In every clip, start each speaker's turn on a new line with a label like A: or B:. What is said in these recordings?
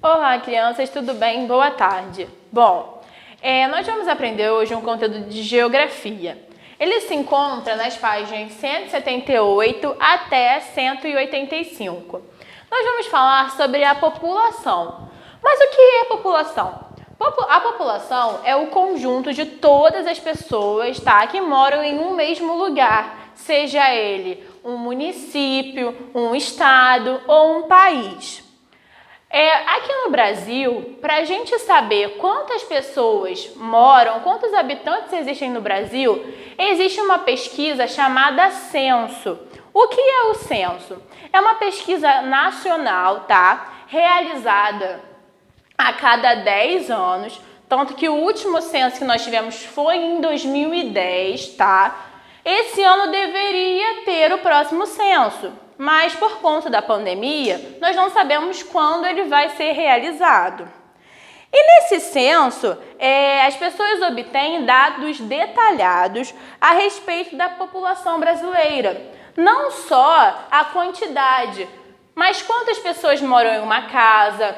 A: Olá, crianças, tudo bem? Boa tarde. Bom, nós vamos aprender hoje um conteúdo de geografia. Ele se encontra nas páginas 178 até 185. Nós vamos falar sobre a população. Mas o que é população? A população é o conjunto de todas as pessoas, tá, que moram em um mesmo lugar, seja ele um município, um estado ou um país. Aqui no Brasil, para a gente saber quantas pessoas moram, quantos habitantes existem no Brasil, existe uma pesquisa chamada censo. O que é o censo? É uma pesquisa nacional, tá? Realizada a cada 10 anos, tanto que o último censo que nós tivemos foi em 2010, tá? Esse ano deveria ter o próximo censo, mas por conta da pandemia, nós não sabemos quando ele vai ser realizado. E nesse censo, as pessoas obtêm dados detalhados a respeito da população brasileira. Não só a quantidade, mas quantas pessoas moram em uma casa,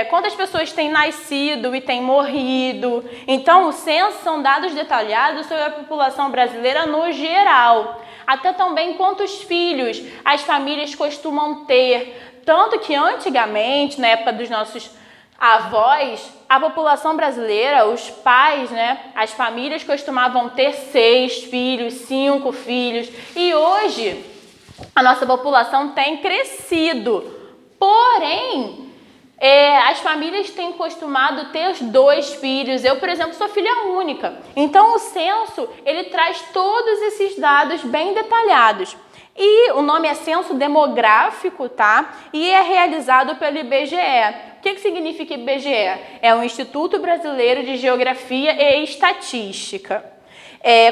A: quantas pessoas têm nascido e têm morrido. Então, o censo são dados detalhados sobre a população brasileira no geral. Até também quantos filhos as famílias costumam ter. Tanto que antigamente, na época dos nossos avós, a população brasileira, os pais, as famílias costumavam ter 6 filhos, 5 filhos. E hoje, a nossa população tem crescido. Porém, as famílias têm costumado ter os 2 filhos. Eu, por exemplo, sou filha única. Então, o censo, ele traz todos esses dados bem detalhados. E o nome é Censo Demográfico, tá? E é realizado pelo IBGE. O que significa IBGE? É o Instituto Brasileiro de Geografia e Estatística.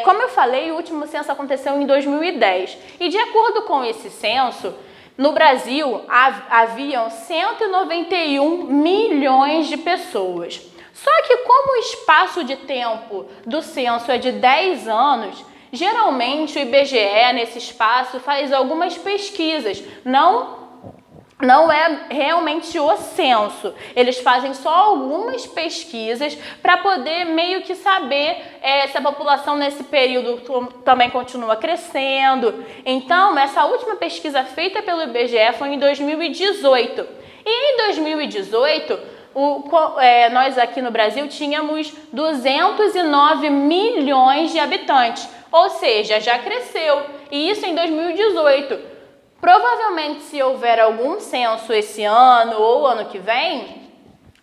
A: Como eu falei, o último censo aconteceu em 2010. E de acordo com esse censo, no Brasil, haviam 191 milhões de pessoas. Só que como o espaço de tempo do censo é de 10 anos, geralmente o IBGE, nesse espaço, faz algumas pesquisas. Não é realmente o censo. Eles fazem só algumas pesquisas para poder meio que saber se a população nesse período também continua crescendo. Então, essa última pesquisa feita pelo IBGE foi em 2018. E em 2018, nós aqui no Brasil tínhamos 209 milhões de habitantes. Ou seja, já cresceu. E isso em 2018. Provavelmente, se houver algum censo esse ano ou ano que vem,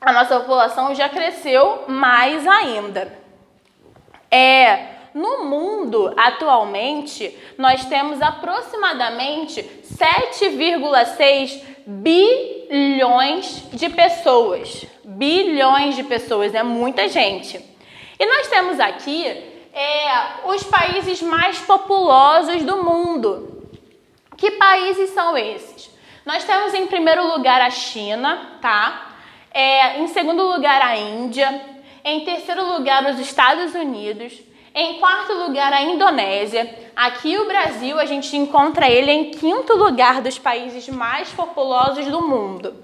A: a nossa população já cresceu mais ainda. No mundo, atualmente, nós temos aproximadamente 7,6 bilhões de pessoas. Bilhões de pessoas, é muita gente. E nós temos aqui os países mais populosos do mundo. Que países são esses? Nós temos em primeiro lugar a China, tá? Em segundo lugar a Índia, em terceiro lugar os Estados Unidos, em quarto lugar a Indonésia. Aqui o Brasil, a gente encontra ele em quinto lugar dos países mais populosos do mundo.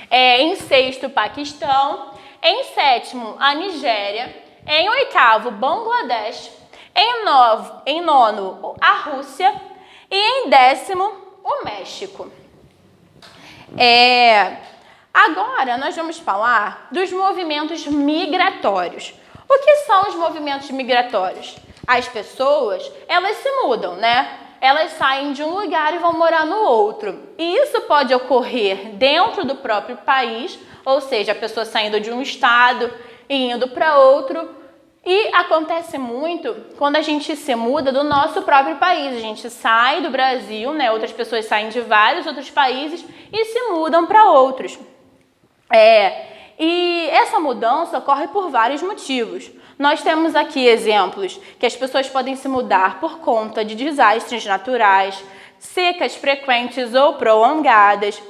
A: Em sexto, o Paquistão, em sétimo, a Nigéria, em oitavo, Bangladesh, em nono, a Rússia, e em décimo, o México. Agora, nós vamos falar dos movimentos migratórios. O que são os movimentos migratórios? As pessoas, elas se mudam, Elas saem de um lugar e vão morar no outro. E isso pode ocorrer dentro do próprio país, ou seja, a pessoa saindo de um estado e indo para outro. E acontece muito quando a gente se muda do nosso próprio país. A gente sai do Brasil, outras pessoas saem de vários outros países e se mudam para outros. E essa mudança ocorre por vários motivos. Nós temos aqui exemplos que as pessoas podem se mudar por conta de desastres naturais, secas frequentes ou prolongadas,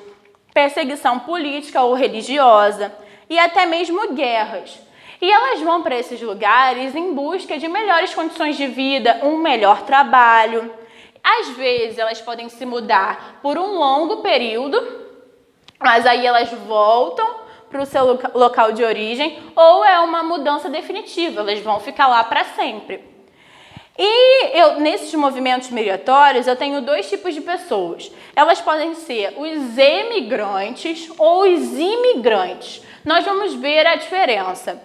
A: perseguição política ou religiosa e até mesmo guerras. E elas vão para esses lugares em busca de melhores condições de vida, um melhor trabalho. Às vezes, elas podem se mudar por um longo período mas aí elas voltam para o seu local de origem, ou é uma mudança definitiva, elas vão ficar lá para sempre. E nesses movimentos migratórios, eu tenho dois tipos de pessoas. Elas podem ser os emigrantes ou os imigrantes. Nós vamos ver a diferença.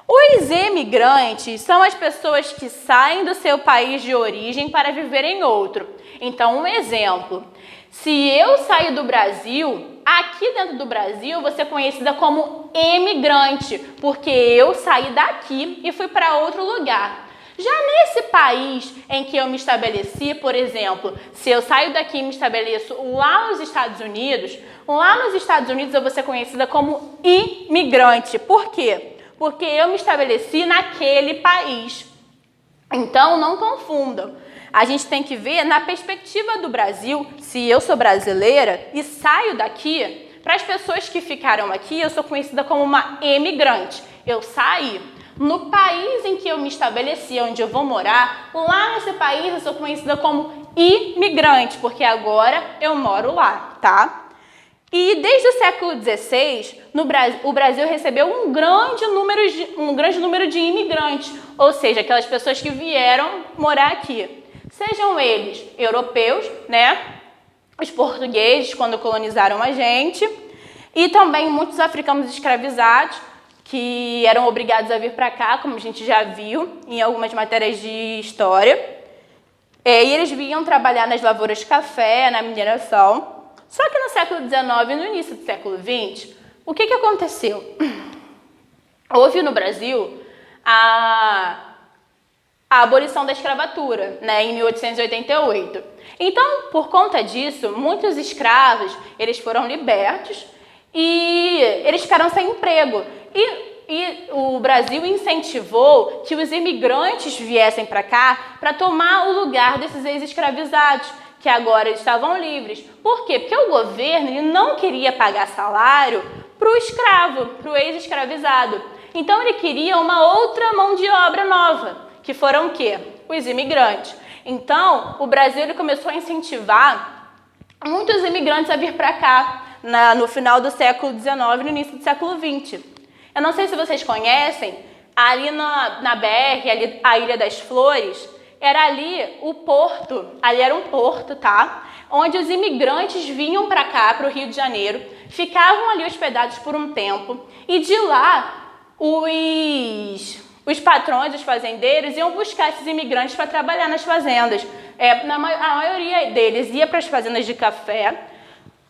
A: Os emigrantes são as pessoas que saem do seu país de origem para viver em outro. Então, um exemplo. Se eu saio do Brasil, aqui dentro do Brasil, você é conhecida como emigrante, porque eu saí daqui e fui para outro lugar. Já nesse país em que eu me estabeleci, por exemplo, se eu saio daqui e me estabeleço lá nos Estados Unidos eu vou ser conhecida como imigrante. Por quê? Porque eu me estabeleci naquele país. Então, não confundam. A gente tem que ver na perspectiva do Brasil, se eu sou brasileira e saio daqui, para as pessoas que ficaram aqui, eu sou conhecida como uma emigrante. Eu saí. No país em que eu me estabeleci, onde eu vou morar, lá nesse país eu sou conhecida como imigrante, porque agora eu moro lá, tá? E desde o século XVI, o Brasil recebeu um grande número de imigrantes, ou seja, aquelas pessoas que vieram morar aqui. Sejam eles europeus, né? Os portugueses, quando colonizaram a gente, e também muitos africanos escravizados, que eram obrigados a vir para cá, como a gente já viu em algumas matérias de história. E eles vinham trabalhar nas lavouras de café, na mineração. Só que no século XIX e no início do século XX, o que aconteceu? Houve no Brasil a abolição da escravatura, né, em 1888. Então, por conta disso, muitos escravos eles foram libertos e eles ficaram sem emprego. E o Brasil incentivou que os imigrantes viessem para cá para tomar o lugar desses ex-escravizados, que agora estavam livres. Por quê? Porque o governo ele não queria pagar salário para o escravo, para o ex-escravizado. Então ele queria uma outra mão de obra nova, que foram o quê? Os imigrantes. Então o Brasil ele começou a incentivar muitos imigrantes a vir para cá, no final do século XIX e no início do século XX. Eu não sei se vocês conhecem, ali na BR, ali, a Ilha das Flores, era ali o porto, ali era um porto, tá? Onde os imigrantes vinham para cá, para o Rio de Janeiro, ficavam ali hospedados por um tempo, e de lá os patrões, os fazendeiros, iam buscar esses imigrantes para trabalhar nas fazendas. A maioria deles ia para as fazendas de café,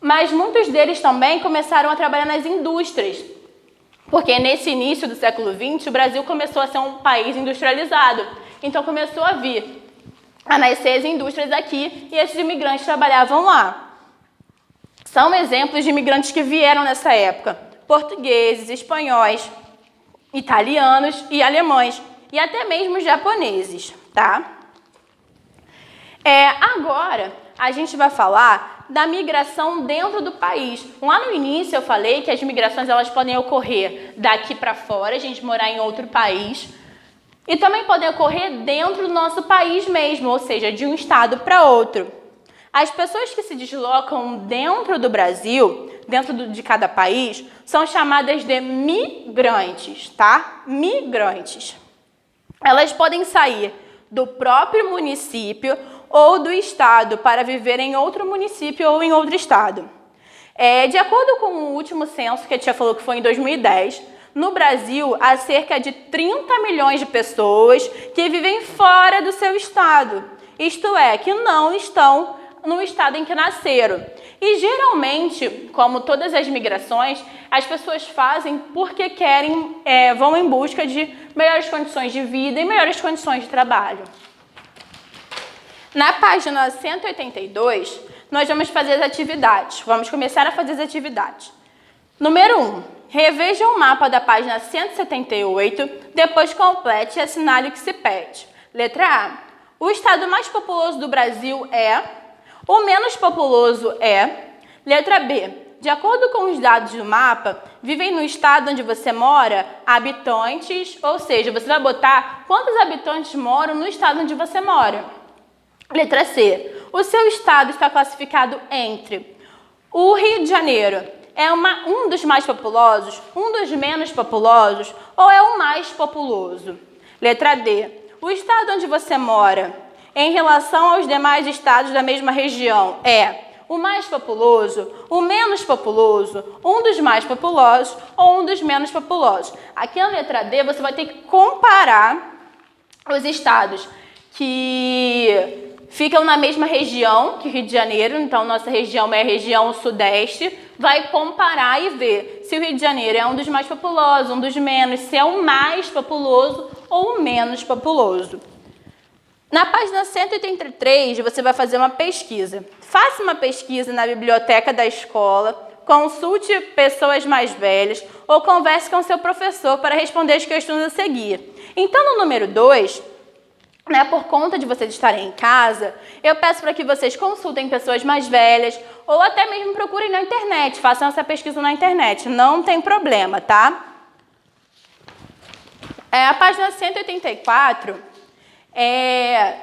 A: mas muitos deles também começaram a trabalhar nas indústrias. Porque nesse início do século XX, o Brasil começou a ser um país industrializado. Então começou a nascer as indústrias aqui e esses imigrantes trabalhavam lá. São exemplos de imigrantes que vieram nessa época. Portugueses, espanhóis, italianos e alemães. E até mesmo japoneses, tá? Agora, a gente vai falar da migração dentro do país. Lá no início eu falei que as migrações elas podem ocorrer daqui para fora, a gente morar em outro país, e também podem ocorrer dentro do nosso país mesmo, ou seja, de um estado para outro. As pessoas que se deslocam dentro do Brasil, dentro de cada país, são chamadas de migrantes, tá? Migrantes. Elas podem sair do próprio município ou do estado para viver em outro município ou em outro estado. De acordo com o último censo, que a tia falou que foi em 2010, no Brasil há cerca de 30 milhões de pessoas que vivem fora do seu estado, isto é, que não estão no estado em que nasceram. E geralmente, como todas as migrações, as pessoas fazem porque vão em busca de melhores condições de vida e melhores condições de trabalho. Na página 182, nós vamos fazer as atividades. Vamos começar a fazer as atividades. Número 1. Reveja o mapa da página 178, depois complete e assinale o que se pede. Letra A. O estado mais populoso do Brasil é... O menos populoso é... Letra B. De acordo com os dados do mapa, vivem no estado onde você mora habitantes, ou seja, você vai botar quantos habitantes moram no estado onde você mora. Letra C. O seu estado está classificado entre o Rio de Janeiro é um dos mais populosos, um dos menos populosos ou é o mais populoso? Letra D. O estado onde você mora, em relação aos demais estados da mesma região, é o mais populoso, o menos populoso, um dos mais populosos ou um dos menos populosos? Aqui na letra D você vai ter que comparar os estados que ficam na mesma região que Rio de Janeiro, então nossa região é a região sudeste, vai comparar e ver se o Rio de Janeiro é um dos mais populosos, um dos menos, se é o mais populoso ou o menos populoso. Na página 183, você vai fazer uma pesquisa. Faça uma pesquisa na biblioteca da escola, consulte pessoas mais velhas ou converse com seu professor para responder as questões a seguir. Então, no número 2, por conta de vocês estarem em casa, eu peço para que vocês consultem pessoas mais velhas ou até mesmo procurem na internet, façam essa pesquisa na internet, não tem problema, tá? A página 184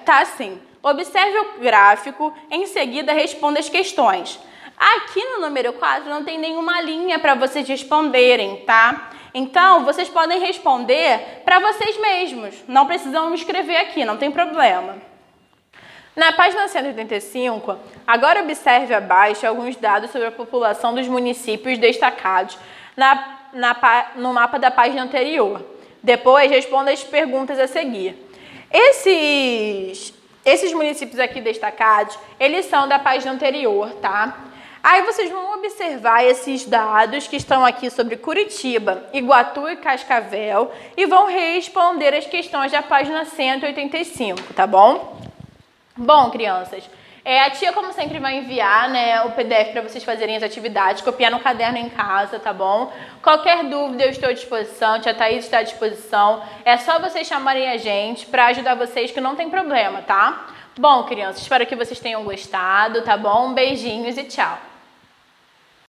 A: tá assim: observe o gráfico, em seguida responda as questões. Aqui no número 4 não tem nenhuma linha para vocês responderem, tá? Então, vocês podem responder para vocês mesmos. Não precisam escrever aqui, não tem problema. Na página 185, agora observe abaixo alguns dados sobre a população dos municípios destacados no mapa da página anterior. Depois, responda as perguntas a seguir. Esses municípios aqui destacados, eles são da página anterior, tá? Aí vocês vão observar esses dados que estão aqui sobre Curitiba, Iguatu e Cascavel e vão responder as questões da página 185, tá bom? Bom, crianças, a tia, como sempre, vai enviar, o PDF para vocês fazerem as atividades, copiar no caderno em casa, tá bom? Qualquer dúvida eu estou à disposição, tia Thaís está à disposição. É só vocês chamarem a gente para ajudar vocês, que não tem problema, tá? Bom, crianças, espero que vocês tenham gostado, tá bom? Beijinhos e tchau!